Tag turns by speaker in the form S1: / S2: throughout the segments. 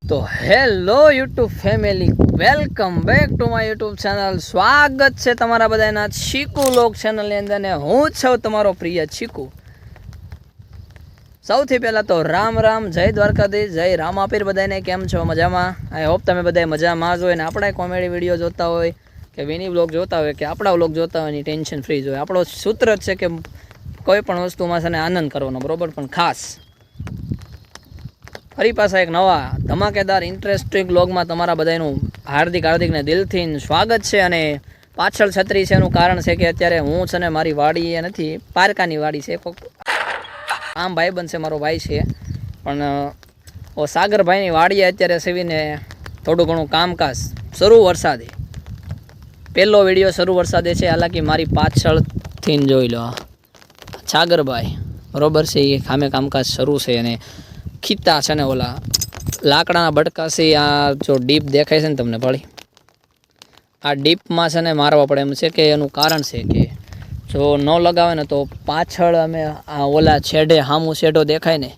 S1: तो hello YouTube family, welcome back to my YouTube channel. स्वागत है तमारा बधाना चीकू लोग चैनल अंदर ने हूँ छो तमारो प्रिय चीकू। सौथी पहला तो राम राम, जय द्वारकाधीश, जय रामापीर। बधाने केम छो? मजामा? आई होप तमे बधाए मजामां ज होय ने आपणा कॉमेडी विडियो जोता होय के विनी व्लॉग जोता होय के आपणा व्लॉग जोता होय, टेन्शन फ्री होय। आपणो सूत्र छे के कोई पण वस्तुमां छे ने आनंद करवानो, बरोबर, पण खास फरी पाछा एक नवा धमाकेदार इंटरेस्टिंग व्लॉग में तमारा बधाईनुं हार्दिक हार्दिक ने दिलथी स्वागत है। अने पाछळ छतरी छे एनुं कारण छे के अत्यारे हूँ छे ने मारी वाड़ी ए नथी, पारकानी वाड़ी छे। आम भाईबंध छे, मारो भाई छे, पण ओ सागरभाईनी वाड़ीए अत्यारे सेवीने थोडुं घणुं कामकाज शरू वरसादे। पहेलो विडियो शरू वरसादे छे, हालांकि मारी पाछळथी जोई लो सागरभाई, बरोबर छे, ए खामे कामकाज शरू छे। अने खीता छे ने ओला लाकडाना बटका से आ जो डीप देखाय छे ने तमने पड़ी, आ डीप में छे ने मारवा पड़े एम छे के एनुं कारण छे के जो न लगावे ने तो पाछळ अमे आ ओला छेडे हामू छेडो देखाय ने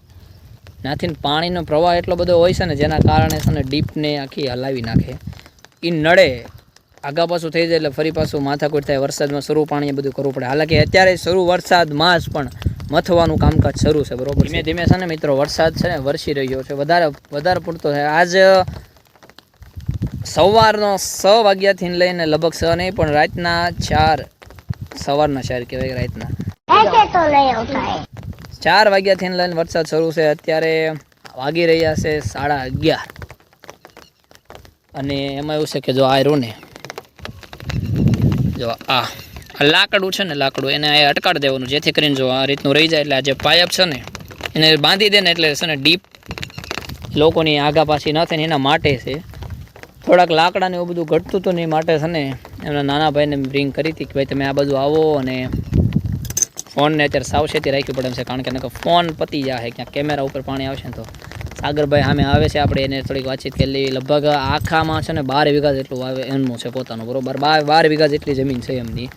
S1: नाथीने पाणीनो प्रवाह एटलो बधो होय छे ने जेना कारणे छे ने डीप ने आखी हलावी नाखे। ई नड़े आगा पाछुं थई जाय એટલે ફરી પાછું માથાકૂટ થાય। વરસાદમાં શરૂ પાણીએ બધું કરવું પડે। હાલાકી અત્યારે શરૂ વરસાદમાં જ પણ મથવાનું કામકાજ શરૂ છે, બરોબર। ધીમે ધીમે છે ને મિત્રો વરસાદ છે ને વરસી રહ્યો છે, વધારે પૂરતો છે। આજ સવારનો 6 વાગ્યાથી લઈને લગભગ 6 નહીં પણ રાતના 4 સવારના 4 કહેવાય, રાતના 4 વાગ્યાથી લઈને વરસાદ શરૂ છે। અત્યારે વાગી રહ્યા છે 11:30 અને એમાં એવું છે કે જો આ રૂને જો આ લાકડું છે ને, લાકડું એને આ અટકાડ દેવાનું જેથી કરીને જો આ રીતનું રહી જાય એટલે આ જે પાઇપ છે ને એને બાંધી દે ને એટલે છે ને ડીપ લોકોની આગા પાછી ન થાય ને એના માટે છે। થોડાક લાકડાને એવું બધું ઘટતું હતું ને એ માટે છે ને એમના નાના ભાઈને રિંગ કરી હતી કે ભાઈ તમે આ બાજુ આવો, અને ફોનને અત્યારે સાવચેતી રાખવી પડે એમ છે, કારણ કે ફોન પતી જાય ક્યાંક કેમેરા ઉપર પાણી આવશે ને તો સાગરભાઈ સામે આવે છે, આપણે એને થોડીક વાતચીત કરી લઈએ। લગભગ આખામાં છે ને 12 વીઘા જેટલું આવે એમનું છે પોતાનું, બરોબર, 12 વીઘા જેટલી જમીન છે એમની।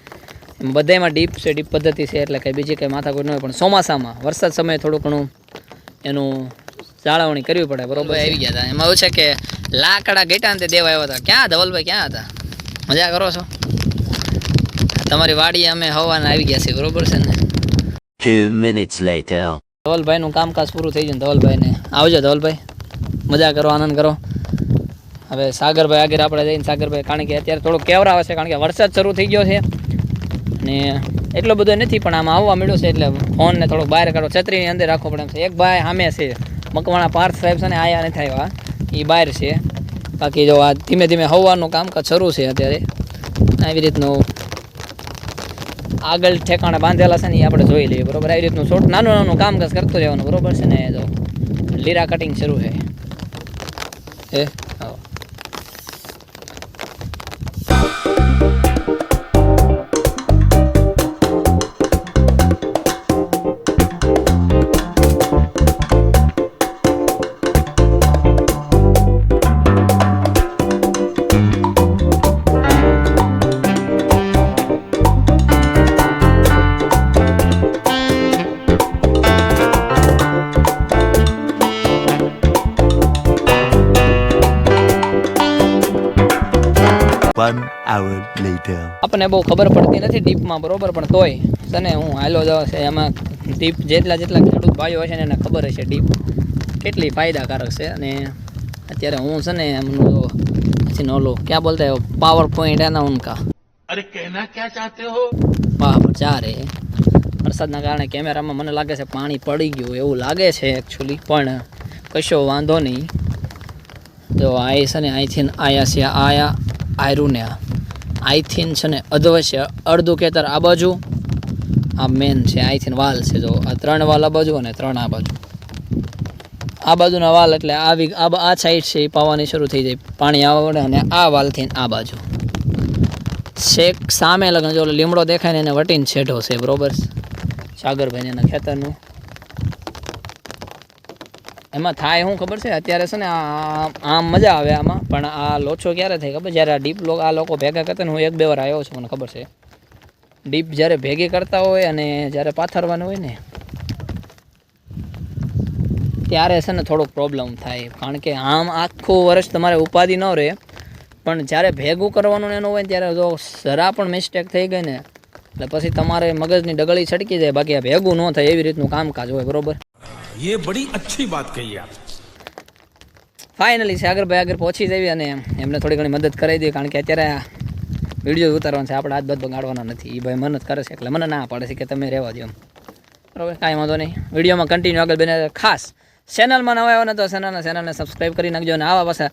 S1: બધામાં ડીપ છે, ડીપ પદ્ધતિ છે, એટલે કંઈ બીજી કંઈ માથાકૂટ ન હોય, પણ ચોમાસામાં વરસાદ સમયે થોડું ઘણું એનું જાળવણી કરવી પડે, બરોબર। આવી ગયા હતા એમાં એવું છે કે લાકડા ગેટા ને દેવા આવ્યા હતા। ક્યાં ધવલભાઈ, ક્યાં હતા? મજા કરો છો? તમારી વાડી અમે હવાના આવી ગયા છીએ, બરોબર છે ને।
S2: 2 minutes later.
S1: ધવલભાઈનું કામકાજ પૂરું થઈ જાય, ધવલભાઈને આવજો ધવલભાઈ, મજા કરો, આનંદ કરો। હવે સાગરભાઈ આગળ આપણે જઈને સાગરભાઈ, કારણ કે અત્યારે થોડું કેવરા આવે છે, કારણ કે વરસાદ શરૂ થઈ ગયો છે ને એટલો બધો નથી, પણ આમાં આવવા મળ્યો છે એટલે ફોનને થોડુંક બહાર કાઢો, છત્રીની અંદર રાખવો પડે એમ છે। એક ભાઈ સામે છે મકવાણા પાર્થ સાહેબ છે ને, આયા નથી આવ્યા, એ બહાર છે। બાકી જો આ ધીમે ધીમે હવાનું કામકાજ શરૂ છે અત્યારે, આવી રીતનું આગળ ઠેકાણે બાંધેલા છે ને એ આપણે જોઈ લઈએ, બરોબર। આવી રીતનું છોટ નાનું નાનું કામકાજ કરતું રહેવાનું, બરોબર છે ને। જો લીરા કટિંગ શરૂ છે એ હા।
S2: One hour later.
S1: આપણને બહુ ખબર પડતી નથી ડીપમાં, બરોબર, પણ તોય છે ને હું હાલો જાવ છે એમાં ડીપ જેટલા ખેડૂત ભાઈઓ હોય છે ને એને ખબર હશે ડીપ કેટલી ફાયદાકારક છે। અને અત્યારે હું છે ને એમનું પછી ઓલું ક્યાં બોલતા હો પાવર પોઈન્ટ એના ઉનકા,
S3: अरे कहना क्या चाहते हो?
S1: વાહ જા રે। વરસાદના કારણે કેમેરામાં મને લાગે છે પાણી પડી ગયું એવું લાગે છે એકચ્યુઅલી, પણ કશો વાંધો નહીં। જો આ છે ને અહીંથી આયા છે, આયા આયરું ને આઈથીન છે ને અધવશ્ય અડધું ખેતર આ બાજુ, આ મેન છે આઈથીન વાલ છે, જો આ 3 વાલ આ બાજુ અને 3 આ બાજુ, આ બાજુના વાલ એટલે આ સાઈડ છે એ પાવાની શરૂ થઈ જાય, પાણી આવડે, અને આ વાલથી આ બાજુ શેક સામે લગન જો લીમડો દેખાય ને એને વટીને છેડો છે, બરોબર, સાગરભાઈને એના ખેતરનું। એમાં થાય શું ખબર છે અત્યારે છે ને આમ મજા આવે આમાં, પણ આ લોચો ક્યારે થાય ખબર? જ્યારે આ ડીપ આ લોકો ભેગા કરતા ને, હું 1-2 વાર આવ્યો છું, મને ખબર છે। ડીપ જ્યારે ભેગી કરતા હોય અને જ્યારે પાથરવાનું હોય ને ત્યારે છે ને થોડોક પ્રોબ્લેમ થાય, કારણ કે આમ આખું વર્ષ તમારે ઉપાધિ ન રહે, પણ જ્યારે ભેગું કરવાનું ને એનું હોય ને ત્યારે જો જરા પણ મિસ્ટેક થઈ ગઈ ને એટલે પછી તમારે મગજની ડગળી છટકી જાય, બાકી આ ભેગું ન થાય એવી રીતનું કામકાજ હોય, બરોબર.
S4: ये बड़ी अच्छी बात कही आप.
S1: ફાઇનલી સાગરભાઈ આગળ પહોંચી જઈએ અને એમને થોડી ઘણી મદદ કરાવી દઈએ, કારણ કે અત્યારે આ વિડીયો ઉતારવાનો છે, આપણે હાથ બધ બગાડવાના નથી. એ ભાઈ મદદ કરે છે એટલે મને ના પાડે છે કે તમે રહેવા દો એમ, બરાબર. કાંઈ વાંધો નહીં, વિડીયોમાં કન્ટિન્યુ આગળ બને. ખાસ ચેનલમાં નવા આવ્યો ને તો ચેનલને સબસ્ક્રાઈબ કરી નાખજો, અને આવા પાછા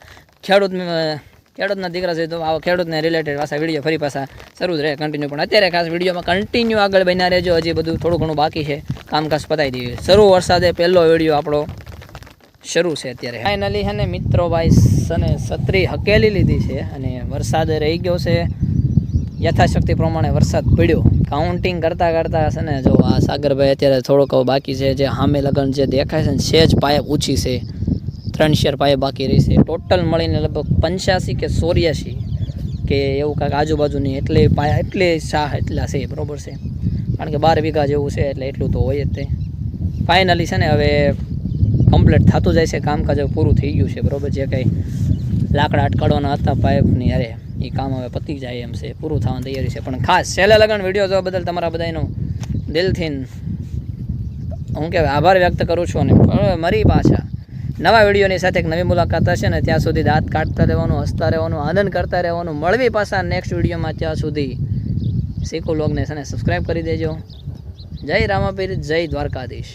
S1: ખેડૂતના દીકરા છે તો આવા ખેડૂતને રિલેટેડ પાછા વિડીયો ફરી પાછા શરૂ જ રહે કન્ટિન્યુ. પણ અત્યારે ખાસ વિડીયોમાં કન્ટિન્યુ આગળ બન્યા રહેજો, હજી બધું થોડું ઘણું બાકી છે, કામકાજ પતાવી દઈએ. શરૂ વરસાદે પહેલો વિડીયો આપણો શરૂ છે અત્યારે. ફાઇનલી છે ને મિત્રો ભાઈ સને છત્રી હકેલી લીધી છે અને વરસાદ રહી ગયો છે, યથાશક્તિ પ્રમાણે વરસાદ પડ્યો. કાઉન્ટિંગ કરતાં કરતાં છે ને જો આ સાગરભાઈ અત્યારે થોડોક બાકી છે, જે સામે લગન જે દેખાય છે ને સેજ પાયપ ઊંચી છે, 3 શેર પાયપ બાકી રહી છે. ટોટલ મળીને લગભગ 85 કે 84 કે એવું કાંઈક આજુબાજુની એટલે શાહ એટલા છે, બરોબર છે. કારણ કે 12 વીઘા જેવું છે એટલે એટલું તો હોય જ તે. ફાઇનલી છે ને હવે કમ્પ્લીટ થતું જાય છે, કામકાજ હવે પૂરું થઈ ગયું છે, બરોબર. જે કંઈ લાકડા અટકાડવાના હતા પાઇપની અરે એ કામ હવે પતી જાય એમ છે, પૂરું થવાની તૈયારી છે. પણ ખાસ છેલ્લે લગન વિડીયો જોવા બદલ તમારા બધાનો દિલથી હું કહેવાય આભાર વ્યક્ત કરું છું. અને મારી પાછા નવા વિડીયોની સાથે એક નવી મુલાકાત હશે ને ત્યાં સુધી દાંત કાઢતા રહેવાનું, હસતા રહેવાનું, આનંદ કરતા રહેવાનું. મળવી પાછા નેક્સ્ટ વિડીયોમાં, ત્યાં સુધી શીખો લોગને છે ને સબસ્ક્રાઈબ કરી દેજો. જય રામાપીર, જય દ્વારકાધીશ.